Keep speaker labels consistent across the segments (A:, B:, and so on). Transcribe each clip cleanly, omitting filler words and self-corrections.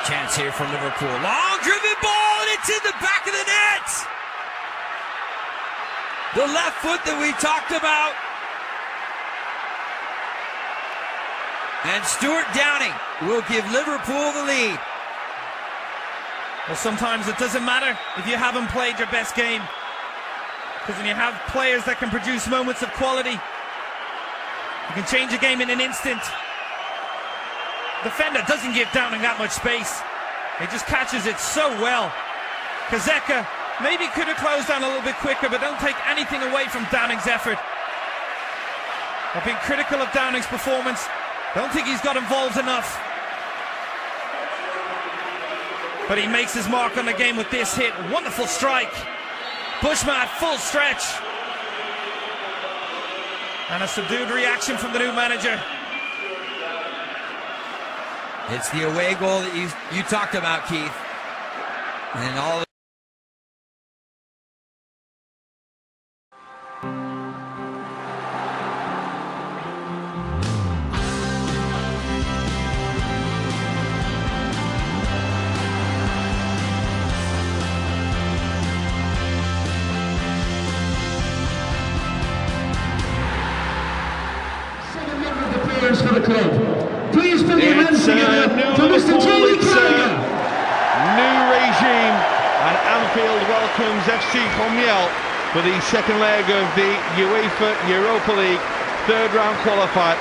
A: Chance here for Liverpool. Long driven ball, and it's in the back of the net. The left foot that we talked about. And Stuart Downing will give Liverpool the lead.
B: Well, sometimes it doesn't matter if you haven't played your best game, because when you have players that can produce moments of quality, you can change a game in an instant. Defender doesn't give Downing that much space. He just catches it so well. Kazeka maybe could have closed down a little bit quicker, but don't take anything away from Downing's effort. I've been critical of Downing's performance. Don't think he's got involved enough. But he makes his mark on the game with this hit. Wonderful strike. Bushman full stretch. And a subdued reaction from the new manager.
A: It's the away goal that you talked about, Keith. And all
C: for the club. Please put your hands together for Mr. Jamie Carragher.
D: New regime, and Anfield welcomes FC Gomel for the second leg of the UEFA Europa League third round qualifier.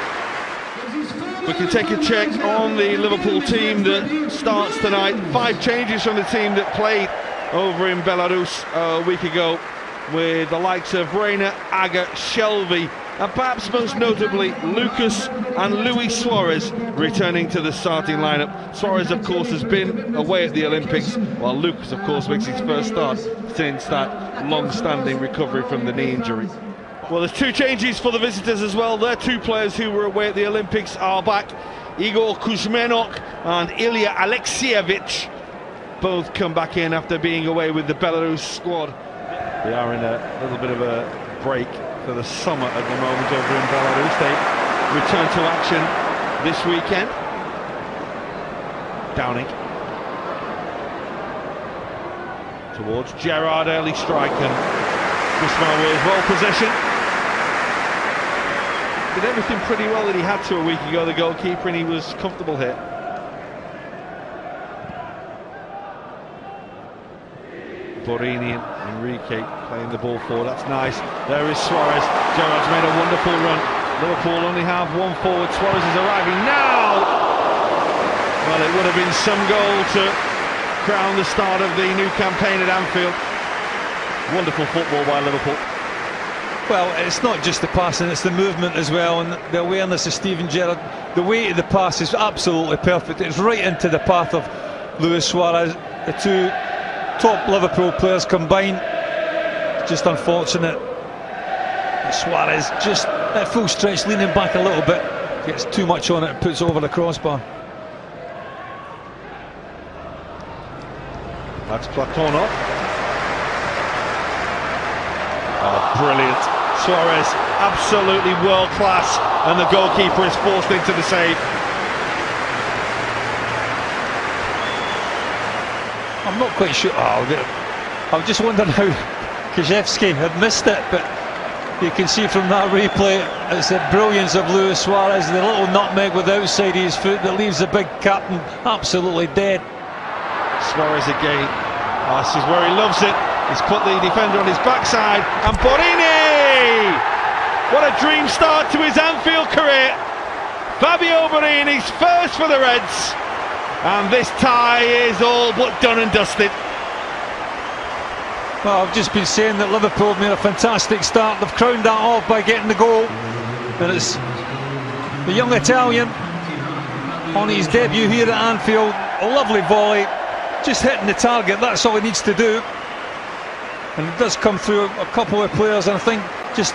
D: We can take a check on the Liverpool team that starts tonight. 5 changes from the team that played over in Belarus a week ago, with the likes of Reina, Aga, Shelby, and perhaps most notably Lucas and Luis Suarez returning to the starting lineup. Suarez, of course, has been away at the Olympics, while Lucas, of course, makes his first start since that long-standing recovery from the knee injury. Well, there's 2 changes for the visitors as well. Their 2 players who were away at the Olympics are back. Igor Kuzmenok and Ilya Alexievich both come back in after being away with the Belarus squad. They are in a little bit of a break for the summer at the moment over in Belarus. They return to action this weekend. Downing towards Gerrard, early strike, and Gusman was well positioned. Did everything pretty well that he had to a week ago, the goalkeeper, and he was comfortable here. Borini and Enrique playing the ball forward. That's nice. There is Suarez. Gerrard's made a wonderful run. Liverpool only have 1 forward. Suarez is arriving now. Well, it would have been some goal to crown the start of the new campaign at Anfield. Wonderful football by Liverpool.
E: Well, it's not just the passing, it's the movement as well, and the awareness of Steven Gerrard. The weight of the pass is absolutely perfect. It's right into the path of Luis Suarez. The 2 top Liverpool players combined. Just unfortunate. Suarez just at full stretch, leaning back a little bit, gets too much on it and puts it over the crossbar.
D: That's Platonov. Oh, brilliant. Suarez, absolutely world class, and the goalkeeper is forced into the save.
E: I'm not quite sure. I was just wondering how Krzyzewski had missed it, but you can see from that replay it's the brilliance of Luis Suarez, the little nutmeg with the outside of his foot that leaves the big captain absolutely dead.
D: Suarez again. Oh, this is where he loves it. He's put the defender on his backside, and Borini! What a dream start to his Anfield career. Fabio Borini's first for the Reds. And this tie is all but done and dusted.
E: Well, I've just been saying that Liverpool made a fantastic start. They've crowned that off by getting the goal. And it's the young Italian on his debut here at Anfield. A lovely volley, just hitting the target. That's all he needs to do. And it does come through a couple of players, and I think just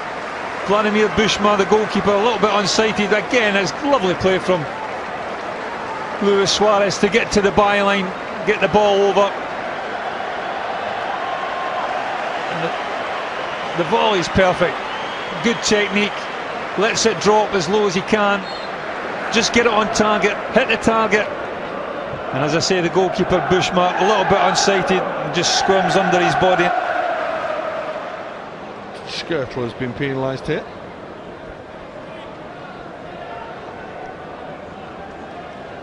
E: Vladimir Bushman, the goalkeeper, a little bit unsighted. Again, it's lovely play from Luis Suarez to get to the byline, get the ball over. And the volley's perfect. Good technique. Lets it drop as low as he can. Just get it on target, hit the target, And as I say, the goalkeeper Bushma, a little bit unsighted, just squirms under his body.
D: Skirtle has been penalised here.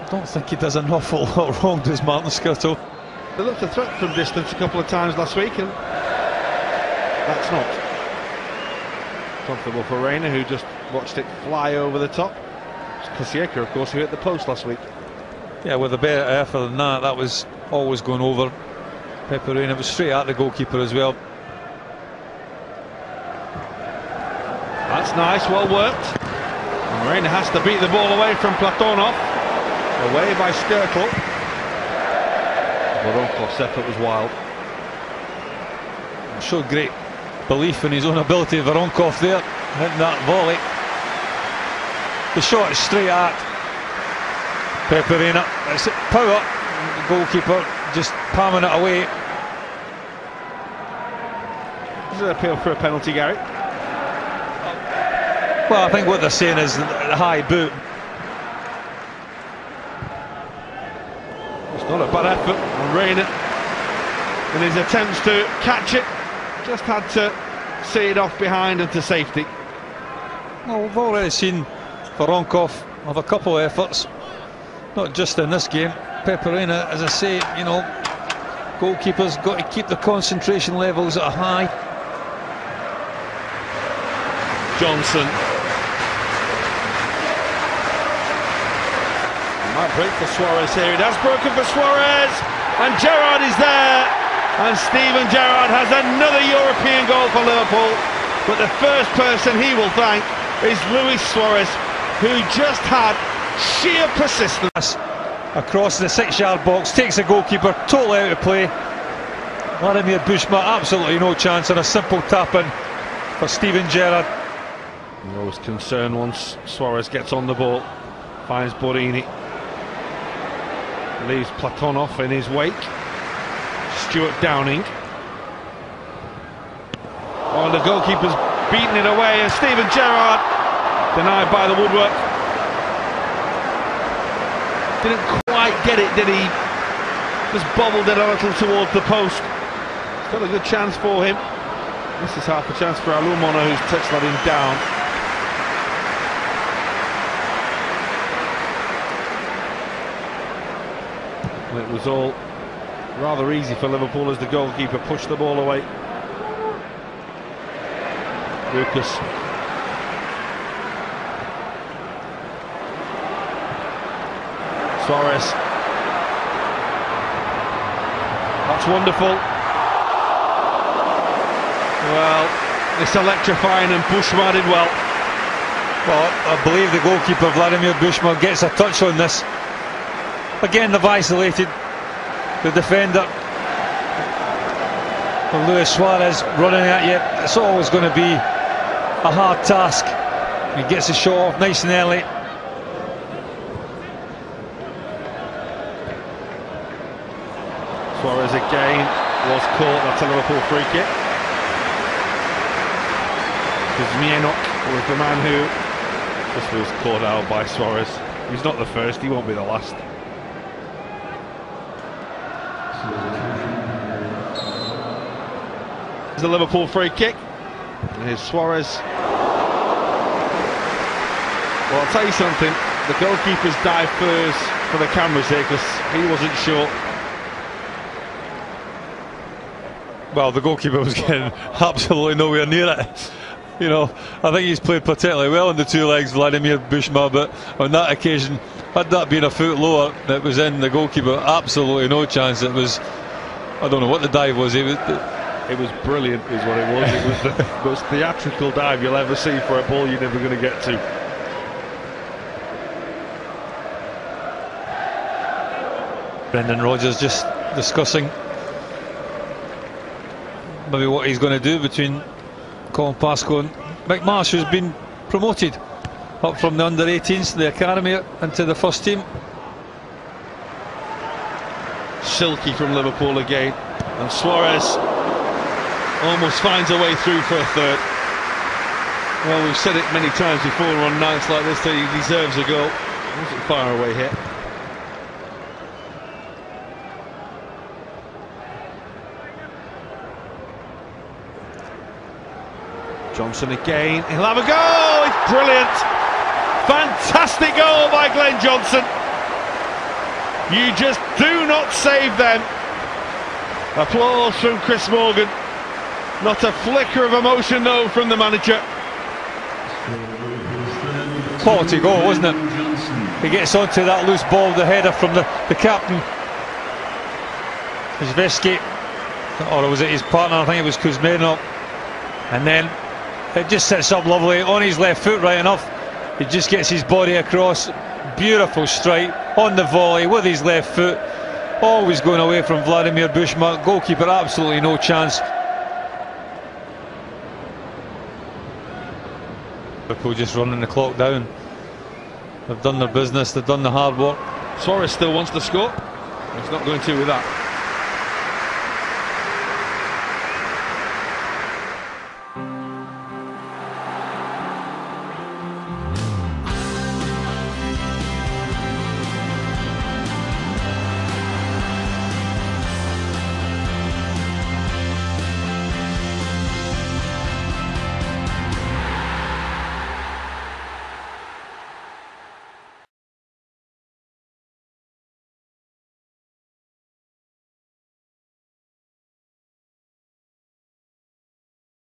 E: I don't think he does an awful lot wrong, does Martin Skirtle?
D: They looked a threat from distance a couple of times last week, and that's not comfortable for Reina, who just watched it fly over the top. It's Kasieka, of course, who hit the post last week.
E: Yeah, with a better effort than that, that was always going over. Pepe Reina was straight at the goalkeeper as well.
D: That's nice, well worked. And Reina has to beat the ball away from Platonov. Away by Skirtle. Voronkov's effort was wild.
E: Showed great belief in his own ability, Voronkov there, hitting that volley. The shot is straight at Pepe Reina. It's power. The goalkeeper just palming it away.
D: Is it an appeal for a penalty, Gary?
E: Well, I think what they're saying is the high boot.
D: It's not a bad effort. And Reina, in his attempts to catch it, just had to see it off behind and to safety.
E: Well, we've already seen Voronkov have a couple of efforts, not just in this game. Pepe Reina, as I say, you know, goalkeepers got to keep the concentration levels at a high.
D: Johnson. Might break for Suarez here. It has broken for Suarez, and Gerrard is there, and Steven Gerrard has another European goal for Liverpool. But the first person he will thank is Luis Suarez, who just had sheer persistence.
E: Across the 6-yard box, takes the goalkeeper totally out of play. Vladimir Bushma, absolutely no chance, and a simple tap-in for Steven Gerrard.
D: You're always concerned once Suarez gets on the ball, finds Borini, leaves Platonov in his wake. Stuart Downing. Oh, the goalkeeper's beaten it away, and Steven Gerrard denied by the woodwork. Didn't quite get it, did he? Just bobbled it a little towards the post. Still a good chance for him. This is half a chance for Alumona, who's touched that in down. It was all rather easy for Liverpool as the goalkeeper pushed the ball away. Lucas. Suarez. That's wonderful. Well, it's electrifying, and Bushma did well.
E: Well, I believe the goalkeeper Vladimir Bushma gets a touch on this. Again, they've isolated the defender. And Luis Suarez running at you, it's always going to be a hard task. He gets the shot off nice and early.
D: Suarez again was caught. That's a Liverpool free kick. Kuzmienok was the man who just was caught out by Suarez. He's not the first, he won't be the last. It's the Liverpool free kick. And here's Suarez. Well, I'll tell you something, the goalkeeper's dive first for the cameras here because he wasn't sure.
E: Well, the goalkeeper was getting absolutely nowhere near it. You know, I think he's played particularly well on the two legs, Vladimir Bushma, but on that occasion, had that been a foot lower, that was in, the goalkeeper, absolutely no chance. It was, I don't know what the dive was. It
D: was brilliant, is what it was. It was the most theatrical dive you'll ever see for a ball you're never going to get to.
E: Brendan Rodgers just discussing maybe what he's going to do between Colin Pascoe and McMarsh, who's been promoted up from the under-18s to the academy into the first team.
D: Silky from Liverpool again, and Suarez almost finds a way through for a third. Well, we've said it many times before on nights like this that he deserves a goal. Wasn't far away here. Johnson again, he'll have a goal. It's brilliant, fantastic goal by Glenn Johnson. You just do not save them. Applause from Chris Morgan. Not a flicker of emotion though from the manager.
E: Quality goal, wasn't it? He gets onto that loose ball, the header from the captain. Zvezki, or was it his partner? I think it was Kuzmenov. And then it just sets up lovely on his left foot, right enough. He just gets his body across. Beautiful strike on the volley with his left foot. Always going away from Vladimir Bushma. Goalkeeper absolutely no chance. Liverpool just running the clock down. They've done their business, they've done the hard work.
D: Suarez still wants to score. He's not going to with that.